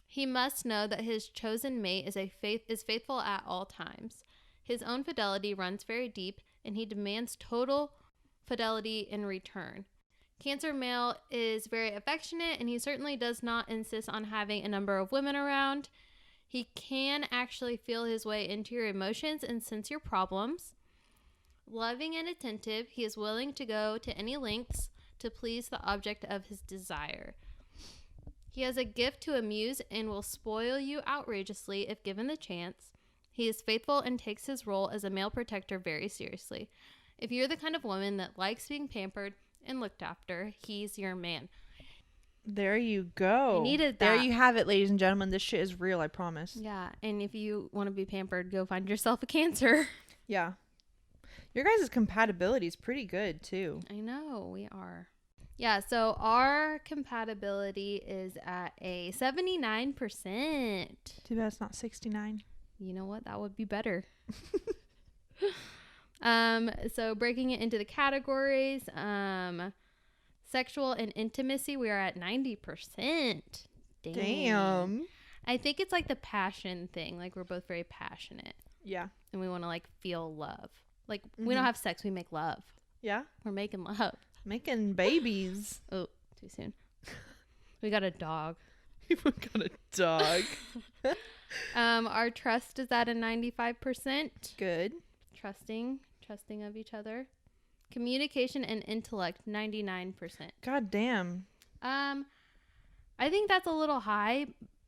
B: He must know that his chosen mate is faithful at all times. His own fidelity runs very deep, and he demands total fidelity in return. Cancer male is very affectionate, and he certainly does not insist on having a number of women around. He can actually feel his way into your emotions and sense your problems. Loving and attentive, he is willing to go to any lengths to please the object of his desire. He has a gift to amuse and will spoil you outrageously if given the chance. He is faithful and takes his role as a male protector very seriously. If you're the kind of woman that likes being pampered and looked after, he's your man.
A: There you go.
B: I needed that.
A: There you have it, ladies and gentlemen. This shit is real, I promise.
B: Yeah, and if you want to be pampered, go find yourself a Cancer.
A: Yeah. Your guys' compatibility is pretty good, too.
B: I know, we are. Yeah, so our compatibility is at a 79%.
A: Too bad it's not 69.
B: You know what? That would be better. So breaking it into the categories, sexual and intimacy, we are at 90%.
A: Damn.
B: I think it's like the passion thing. Like, we're both very passionate.
A: Yeah.
B: And we want to, like, feel love. Like, we don't have sex, we make love.
A: Yeah.
B: We're making love.
A: Making babies.
B: Oh, too soon. We got a dog.
A: We got a dog.
B: Our trust is at a 95%.
A: Good.
B: Trusting of each other. Communication and intellect, 99%.
A: God damn.
B: I think that's a little high,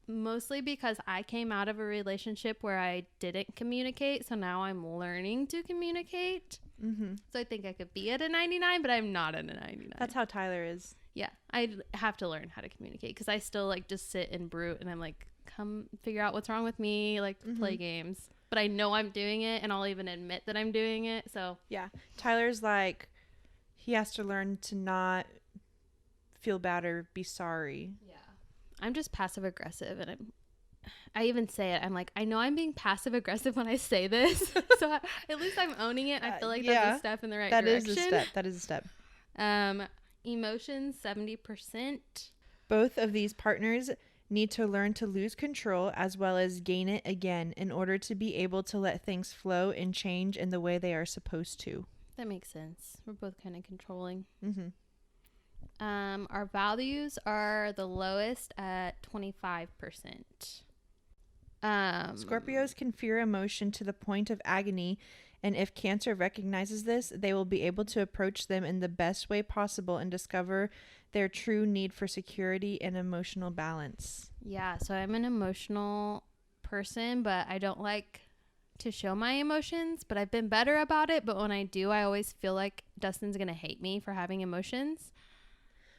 B: mostly because I came out of a relationship where I didn't communicate, so now I'm learning to communicate.
A: Mm-hmm.
B: So I think I could be at a 99, but I'm not at a 99.
A: That's how Tyler is.
B: Yeah, I have to learn how to communicate because I still like just sit and brood, and I'm like, come figure out what's wrong with me, like play games. But I know I'm doing it, and I'll even admit that I'm doing it. So
A: yeah, Tyler's like, he has to learn to not feel bad or be sorry.
B: yeah, I'm just passive aggressive, and I even say it. I'm like, I know I'm being passive aggressive when I say this, so at least I'm owning it. I feel like that's a step in the right direction.
A: That is a step.
B: Emotions, 70%.
A: Both of these partners need to learn to lose control as well as gain it again in order to be able to let things flow and change in the way they are supposed to.
B: That makes sense. We're both kind of controlling.
A: Mm-hmm.
B: Our values are the lowest at 25%.
A: Scorpios can fear emotion to the point of agony, and if Cancer recognizes this, they will be able to approach them in the best way possible and discover their true need for security and emotional balance.
B: Yeah, so I'm an emotional person, but I don't like to show my emotions, but I've been better about it. But when I do, I always feel like Dustin's going to hate me for having emotions.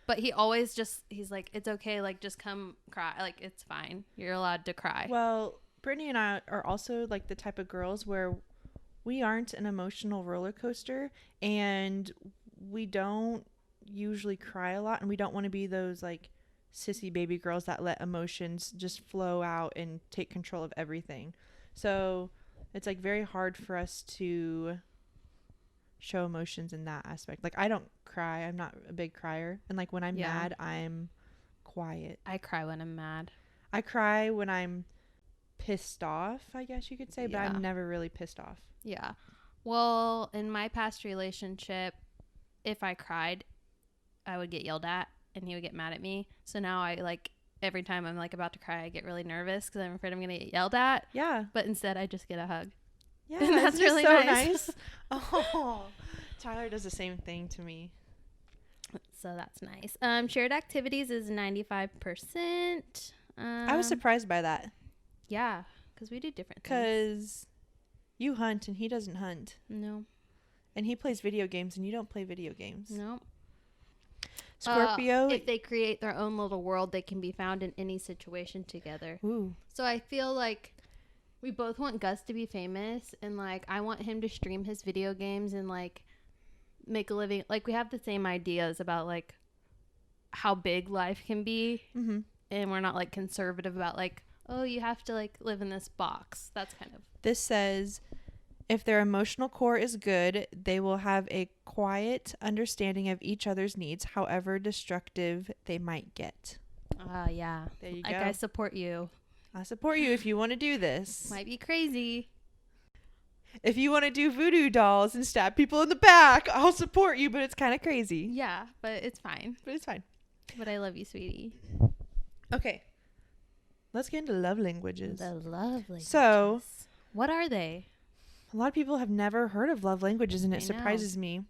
B: But he always he's like, it's okay. Like, just come cry. Like, it's fine. You're allowed to cry.
A: Well, Brittany and I are also like the type of girls where we aren't an emotional roller coaster, and we don't usually cry a lot, and we don't want to be those like sissy baby girls that let emotions just flow out and take control of everything. So it's like very hard for us to show emotions in that aspect. Like, I don't cry. I'm not a big crier. And like when I'm mad, I'm quiet.
B: I cry when I'm mad.
A: I cry when I'm pissed off, I guess you could say, but I'm never really pissed off.
B: Yeah. Well, in my past relationship, if I cried, I would get yelled at and he would get mad at me. So now I like every time I'm like about to cry, I get really nervous because I'm afraid I'm going to get yelled at.
A: Yeah.
B: But instead I just get a hug.
A: Yeah.
B: And that's really
A: so
B: nice.
A: Oh, Tyler does the same thing to me.
B: So that's nice. Shared activities is 95%.
A: I was surprised by that.
B: Yeah. Because we do different things.
A: Because you hunt and he doesn't hunt.
B: No.
A: And he plays video games and you don't play video games.
B: No.
A: Scorpio.
B: If they create their own little world, they can be found in any situation together.
A: Ooh.
B: So I feel like we both want Gus to be famous, and like I want him to stream his video games and like make a living. Like we have the same ideas about like how big life can be, and we're not like conservative about like, oh, you have to like live in this box. That's kind of.
A: This says, if their emotional core is good, they will have a quiet understanding of each other's needs, however destructive they might get.
B: Yeah.
A: There you
B: like
A: go.
B: I support you.
A: I support you if you want to do this.
B: Might be crazy.
A: If you want to do voodoo dolls and stab people in the back, I'll support you, but it's kind of crazy.
B: Yeah, but it's fine.
A: But it's fine.
B: But I love you, sweetie.
A: Okay. Let's get into love languages.
B: The love languages.
A: So,
B: what are they?
A: a lot of people have never heard of love languages, and it
B: I
A: surprises me.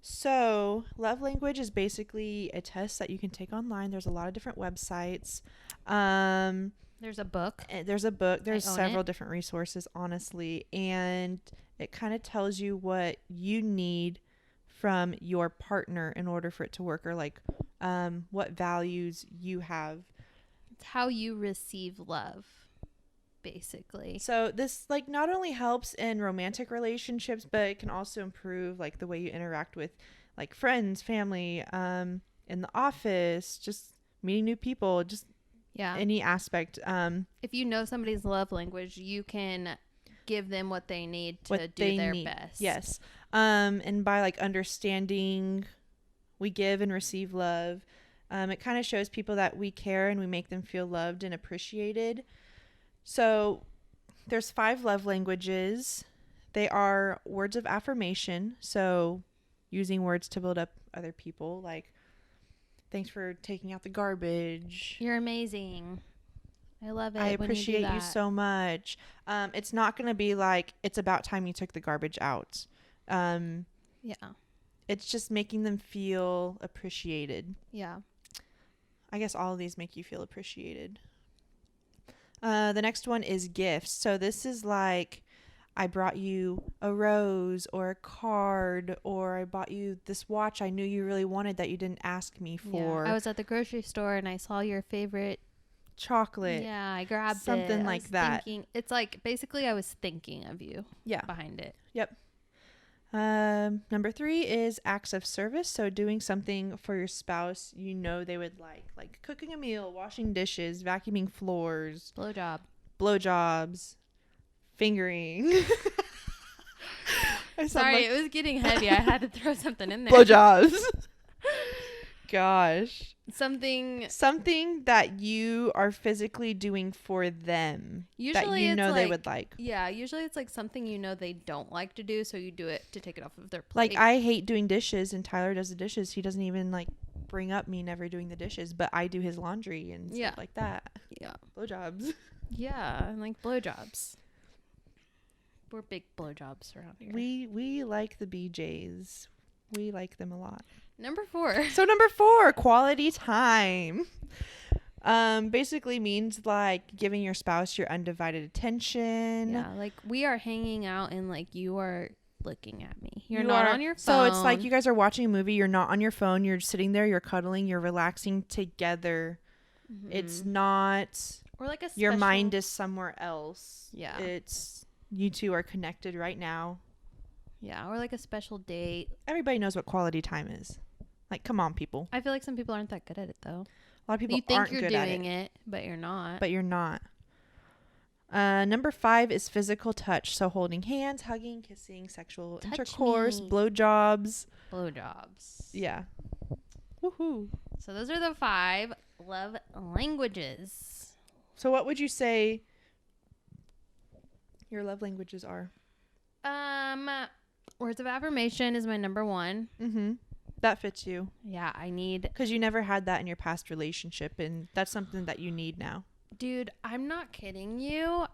A: So love language is basically a test that you can take online. There's a lot of different websites.
B: There's a book.
A: There's several different resources, honestly, and it kind of tells you what you need from your partner in order for it to work, or like what values you have.
B: It's how you receive love, basically.
A: So this like not only helps in romantic relationships, but it can also improve like the way you interact with like friends, family, in the office, just meeting new people, just any aspect.
B: If you know somebody's love language, you can give them what they need to do their best.
A: Yes. And by like understanding we give and receive love, it kind of shows people that we care and we make them feel loved and appreciated. So there's 5 love languages. They are words of affirmation. So using words to build up other people, like thanks for taking out the garbage.
B: You're amazing. I love it.
A: I appreciate you so much. It's not going to be like, it's about time you took the garbage out. It's just making them feel appreciated.
B: Yeah.
A: I guess all of these make you feel appreciated. The next one is gifts. So this is like, I brought you a rose or a card, or I bought you this watch I knew you really wanted that you didn't ask me for.
B: Yeah. I was at the grocery store and I saw your favorite
A: chocolate.
B: Yeah, I grabbed
A: something like that.
B: It's like basically I was thinking of you.
A: Yeah.
B: Behind it.
A: Yep. Number 3 is acts of service. So doing something for your spouse you know they would like cooking a meal, washing dishes, vacuuming floors, blowjobs, fingering.
B: Sorry, it was getting heavy. I had to throw something in there.
A: Blowjobs. Gosh.
B: Something
A: that you are physically doing for them.
B: Usually
A: that they would like.
B: Yeah, usually it's like something you know they don't like to do, so you do it to take it off of their plate.
A: Like I hate doing dishes and Tyler does the dishes. He doesn't even like bring up me never doing the dishes, but I do his laundry and stuff like that.
B: Yeah.
A: Blowjobs.
B: Yeah, and like blowjobs. We're big blowjobs around here.
A: We like the BJs. We like them a lot.
B: Number 4.
A: So number 4, quality time. Basically means like giving your spouse your undivided attention.
B: Yeah, like we are hanging out and like you are looking at me. You're not on your phone.
A: So it's like you guys are watching a movie. You're not on your phone. You're sitting there. You're cuddling. You're relaxing together. Mm-hmm. It's not.
B: Or like
A: your mind is somewhere else.
B: Yeah.
A: It's you two are connected right now.
B: Yeah, or like a special date.
A: Everybody knows what quality time is. Like, come on, people.
B: I feel like some people aren't that good at it, though.
A: A lot of people aren't good at it.
B: You think you're doing it, but you're not.
A: But you're not. Number 5 is physical touch. So holding hands, hugging, kissing, sexual
B: Touch
A: intercourse,
B: me.
A: blowjobs.
B: Blowjobs.
A: Yeah. Woohoo.
B: So those are the 5 love languages.
A: So what would you say your love languages are?
B: Words of affirmation is my number 1.
A: Mm-hmm. That fits you.
B: Yeah, I need...
A: Because you never had that in your past relationship, and that's something that you need now.
B: Dude, I'm not kidding you.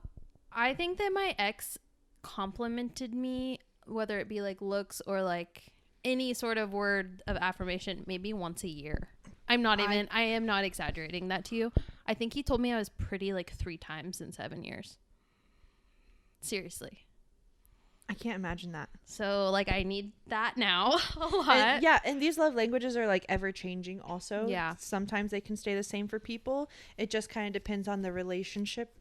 B: I think that my ex complimented me, whether it be like looks or like any sort of word of affirmation, maybe once a year. I am not exaggerating that to you. I think he told me I was pretty like 3 times in 7 years. Seriously.
A: I can't imagine that.
B: So like I need that now a lot.
A: And these love languages are like ever changing also.
B: Yeah.
A: Sometimes they can stay the same for people. It just kind of depends on the relationship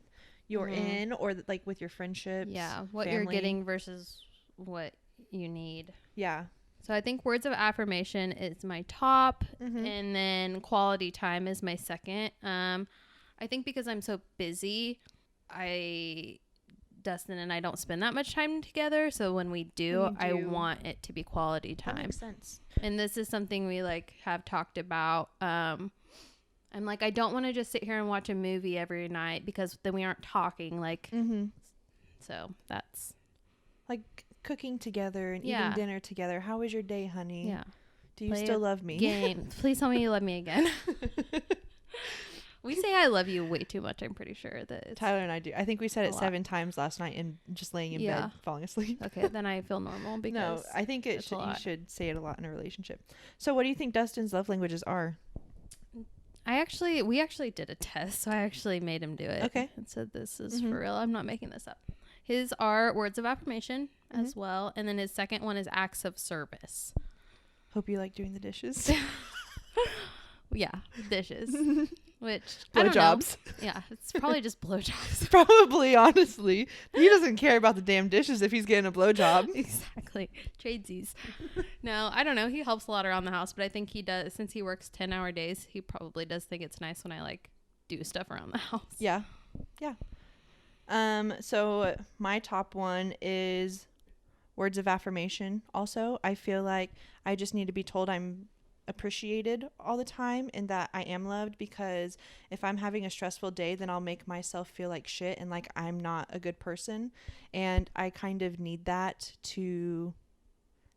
A: you're in, or like with your friendships.
B: Yeah, what
A: family.
B: you're getting versus what you need.
A: Yeah.
B: So I think words of affirmation is my top, and then quality time is my second. I think because I'm so busy, Dustin and I don't spend that much time together. So when we do, I want it to be quality time.
A: That makes sense.
B: And this is something we like have talked about. I'm like, I don't want to just sit here and watch a movie every night because then we aren't talking. Like, so that's
A: like cooking together and eating dinner together. How was your day, honey?
B: Yeah.
A: Do you still love me?
B: Game. Please tell me you love me again. We say I love you way too much. I'm pretty sure that
A: Tyler and I do. I think we said it 7 times last night and just laying in bed, falling asleep.
B: Okay, then I feel normal because
A: no, I think you should say it a lot in a relationship. So what do you think Dustin's love languages are?
B: We actually did a test, so I actually made him do it.
A: Okay.
B: And said this is for real. I'm not making this up. His are words of affirmation as well, and then his second one is acts of service.
A: Hope you like doing the dishes.
B: Yeah, dishes. Which
A: blowjobs.
B: Yeah, it's probably just blowjobs.
A: Probably, honestly. He doesn't care about the damn dishes if he's getting a blowjob.
B: Exactly. Tradesies. No, I don't know. He helps a lot around the house, but I think he does, since he works 10-hour days, he probably does think it's nice when I like do stuff around the house.
A: Yeah. Yeah. So my top one is words of affirmation. Also, I feel like I just need to be told I'm appreciated all the time and that I am loved, because if I'm having a stressful day, then I'll make myself feel like shit and like I'm not a good person, and I kind of need that to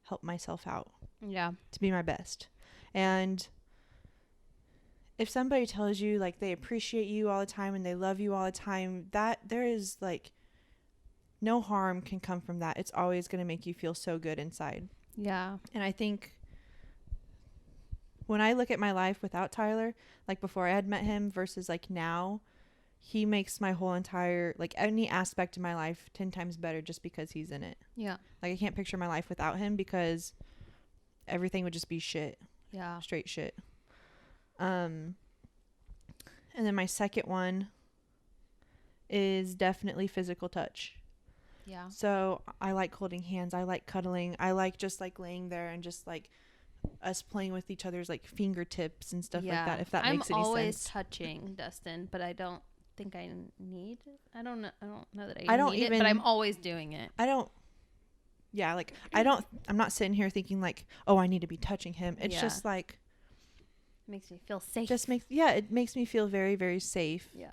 A: help myself out.
B: Yeah.
A: To be my best. And if somebody tells you like they appreciate you all the time and they love you all the time, that there is like no harm can come from that. It's always going to make you feel so good inside.
B: Yeah.
A: And I think when I look at my life without Tyler, like before I had met him versus like now, he makes my whole entire, like any aspect of my life 10 times better just because he's in it.
B: Yeah.
A: Like I can't picture my life without him because everything would just be shit.
B: Yeah.
A: Straight shit. And then my second one is definitely physical touch.
B: Yeah.
A: So I like holding hands. I like cuddling. I like just like laying there and just like us playing with each other's like fingertips and stuff like that, if that makes any sense.
B: I'm always touching Dustin, but I don't think I need it. I don't know that I need it, but I'm always doing it. I'm not sitting here thinking like, oh, I need to be touching him. It's just like makes me feel safe.
A: It makes me feel very, very safe.
B: Yeah.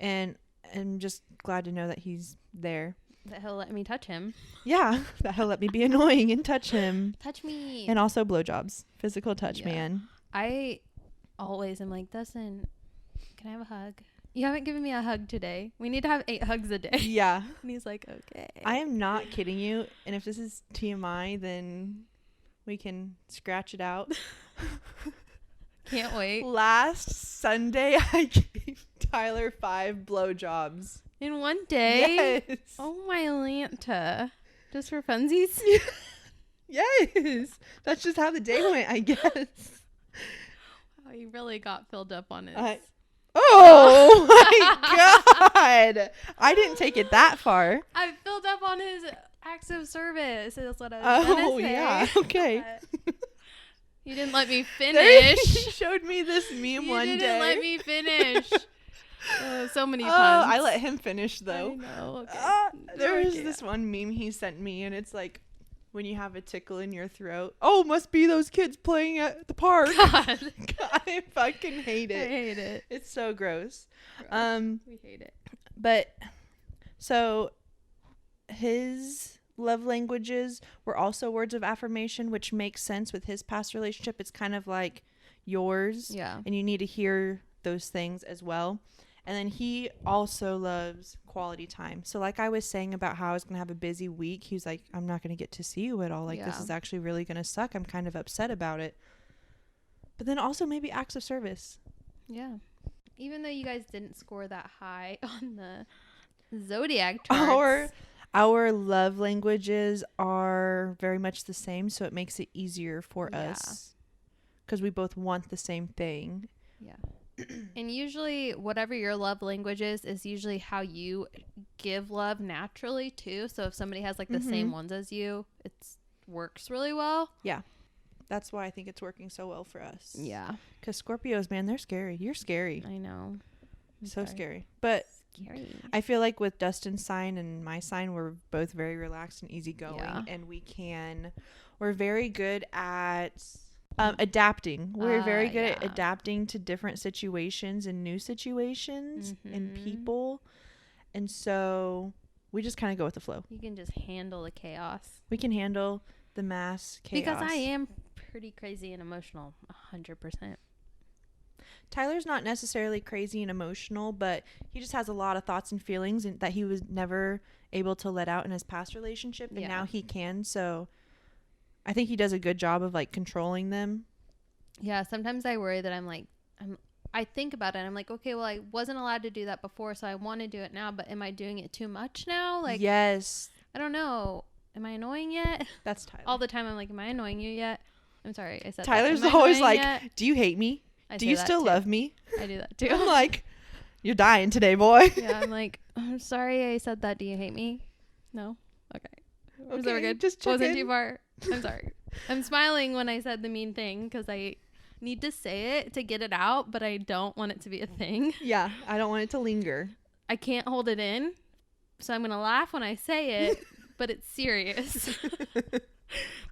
A: And I'm just glad to know that he's there.
B: That he'll let me touch him.
A: Yeah, that he'll let me be annoying and touch him.
B: Touch me.
A: And also blowjobs. Physical touch, man.
B: I always am like, Dustin, can I have a hug? You haven't given me a hug today. We need to have 8 hugs a day.
A: Yeah.
B: And he's like, okay.
A: I am not kidding you. And if this is TMI, then we can scratch it out.
B: Can't wait.
A: Last Sunday, I gave Tyler 5 blowjobs.
B: In one day?
A: Yes.
B: Oh, my Lanta. Just for funsies?
A: Yes. That's just how the day went, I guess.
B: Wow, he really got filled up on his...
A: Oh, my God. I didn't take it that far.
B: I filled up on his acts of service. That's what I was going to say.
A: Oh, yeah. Okay.
B: You didn't let me finish.
A: You showed me this meme one day.
B: You didn't let me finish. So many
A: Oh,
B: puns.
A: I let him finish though.
B: I know. Okay.
A: There was this one meme he sent me, and it's like when you have a tickle in your throat. Oh, must be those kids playing at the park.
B: God.
A: God, I fucking hate it.
B: I hate it.
A: It's so gross.
B: We hate it.
A: But so his love languages were also words of affirmation, which makes sense with his past relationship. It's kind of like yours.
B: Yeah.
A: And you need to hear those things as well. And then he also loves quality time. So like I was saying about how I was going to have a busy week, he was like, I'm not going to get to see you at all. Like, this is actually really going to suck. I'm kind of upset about it. But then also maybe acts of service.
B: Yeah. Even though you guys didn't score that high on the zodiac charts.
A: Our love languages are very much the same, so it makes it easier for us because we both want the same thing.
B: Yeah. And usually whatever your love language is usually how you give love naturally too. So if somebody has like the same ones as you, it works really well.
A: Yeah. That's why I think it's working so well for us.
B: Yeah.
A: Because Scorpios, man, they're scary. You're scary.
B: I know.
A: So scary. But
B: scary.
A: I feel like with Dustin's sign and my sign, we're both very relaxed and easygoing.
B: Yeah.
A: And we're very good at adapting. We're very good at adapting to different situations and new situations and people. And so we just kind of go with the flow.
B: You can just handle the chaos.
A: We can handle the mass chaos.
B: Because I am pretty crazy and emotional 100%.
A: Tyler's not necessarily crazy and emotional, but he just has a lot of thoughts and feelings that he was never able to let out in his past relationship, and now he can. So I think he does a good job of like controlling them.
B: Yeah, sometimes I worry that I think about it and I'm like, okay, well, I wasn't allowed to do that before, so I want to do it now, but am I doing it too much now? Like,
A: yes.
B: I don't know. Am I annoying yet?
A: That's Tyler.
B: All the time I'm like, am I annoying you yet? I'm sorry, I said
A: Tyler's
B: that.
A: always like, do you hate me? Do you still love me?
B: I do that too.
A: I'm like, you're dying today, boy.
B: Yeah, I'm like, I'm sorry I said that. Do you hate me? No? Okay.
A: Okay,
B: so we're good.
A: just check
B: Wasn't
A: in.
B: too far. I'm sorry. I'm smiling when I said the mean thing because I need to say it to get it out, but I don't want it to be a thing.
A: Yeah, I don't want it to linger.
B: I can't hold it in, so I'm going to laugh when I say it, but it's serious. But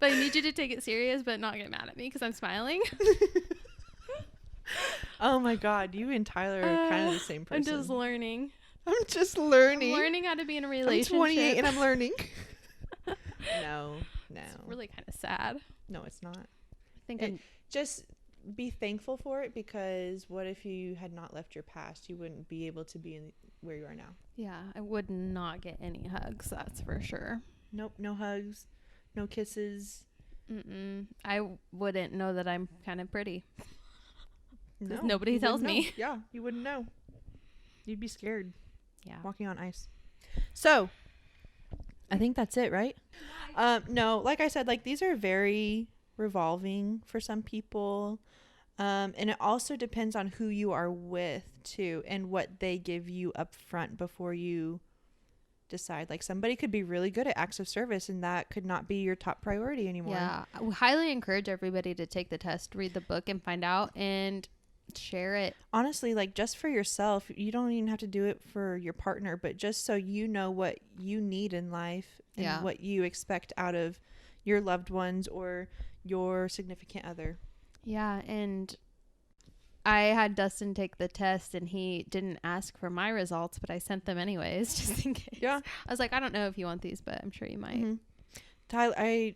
B: I need you to take it serious, but not get mad at me because I'm smiling.
A: Oh my God, you and Tyler are kind of the same person.
B: I'm just learning.
A: I'm just learning.
B: I'm learning how to be in a relationship.
A: I'm 28 and I'm learning. No.
B: It's really kind of sad.
A: No, it's not.
B: I think
A: just be thankful for it, because what if you had not left your past? You wouldn't be able to be in where you are now.
B: Yeah, I would not get any hugs, that's for sure.
A: Nope, no hugs, no kisses.
B: I wouldn't know that I'm kind of pretty.
A: No,
B: nobody tells me.
A: Yeah, you wouldn't know. You'd be scared.
B: Yeah.
A: Walking on ice. So, I think that's it, right? No, like I said, like these are very revolving for some people. And it also depends on who you are with too, and what they give you up front before you decide. Like somebody could be really good at acts of service and that could not be your top priority anymore.
B: Yeah. I would highly encourage everybody to take the test, read the book, and find out and share it.
A: Honestly, like just for yourself, you don't even have to do it for your partner, but just so you know what you need in life and what you expect out of your loved ones or your significant other.
B: Yeah, and I had Dustin take the test and he didn't ask for my results, but I sent them anyways just in case.
A: Yeah.
B: I was like, I don't know if you want these, but I'm sure you might.
A: Tyler, I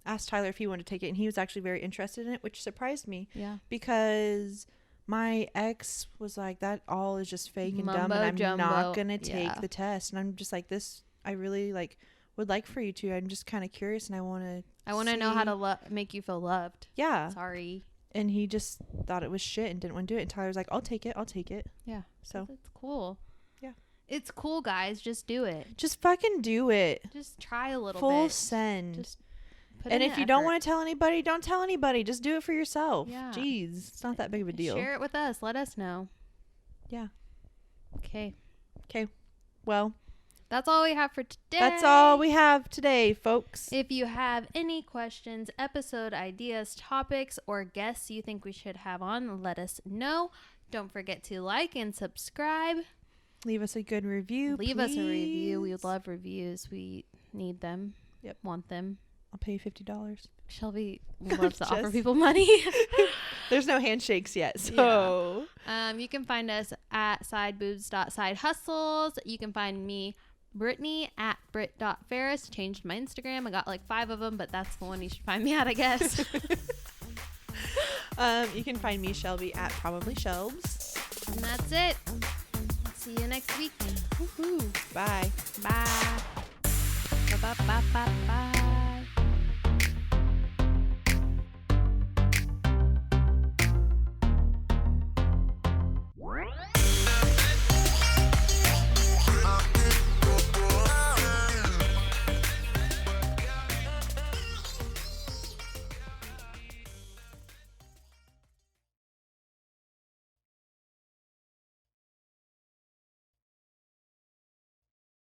A: asked Tyler if he wanted to take it, and he was actually very interested in it, which surprised me.
B: Yeah.
A: Because my ex was like, that all is just fake and dumb, and I'm not going to take the test. And I'm just like, this, I really like would like for you to. I'm just kind of curious, and I want to
B: know how to make you feel loved.
A: Yeah.
B: Sorry.
A: And he just thought it was shit and didn't want to do it. And Tyler's like, I'll take it.
B: Yeah.
A: So
B: it's cool.
A: Yeah.
B: It's cool, guys. Just do it.
A: Just fucking do it.
B: Just try a little
A: Full
B: bit.
A: send.
B: Just put
A: and
B: in
A: if
B: the
A: you don't
B: effort.
A: want to tell anybody, don't tell anybody. Just do it for yourself.
B: Yeah.
A: Jeez. It's not that big of a deal.
B: Share it with us. Let us know.
A: Yeah.
B: Okay.
A: Well,
B: that's all we have for today.
A: That's all we have today, folks.
B: If you have any questions, episode ideas, topics, or guests you think we should have on, let us know. Don't forget to like and subscribe.
A: Leave us a good review.
B: Leave us a review. We
A: please.
B: would love reviews. We need them.
A: Yep.
B: Want them.
A: I'll pay you $50.
B: Shelby loves to offer
A: Just-
B: people money.
A: There's no handshakes yet, so.
B: You can find us at sideboobs.sidehustles. You can find me, Brittany, at Brit.Farris. Changed my Instagram. I got like 5 of them, but that's the one you should find me at, I guess.
A: You can find me, Shelby, at Probably Shelbs.
B: And that's it. See you next week.
A: Woohoo. Bye.
B: Bye. Bye. Bye. Bye. Bye.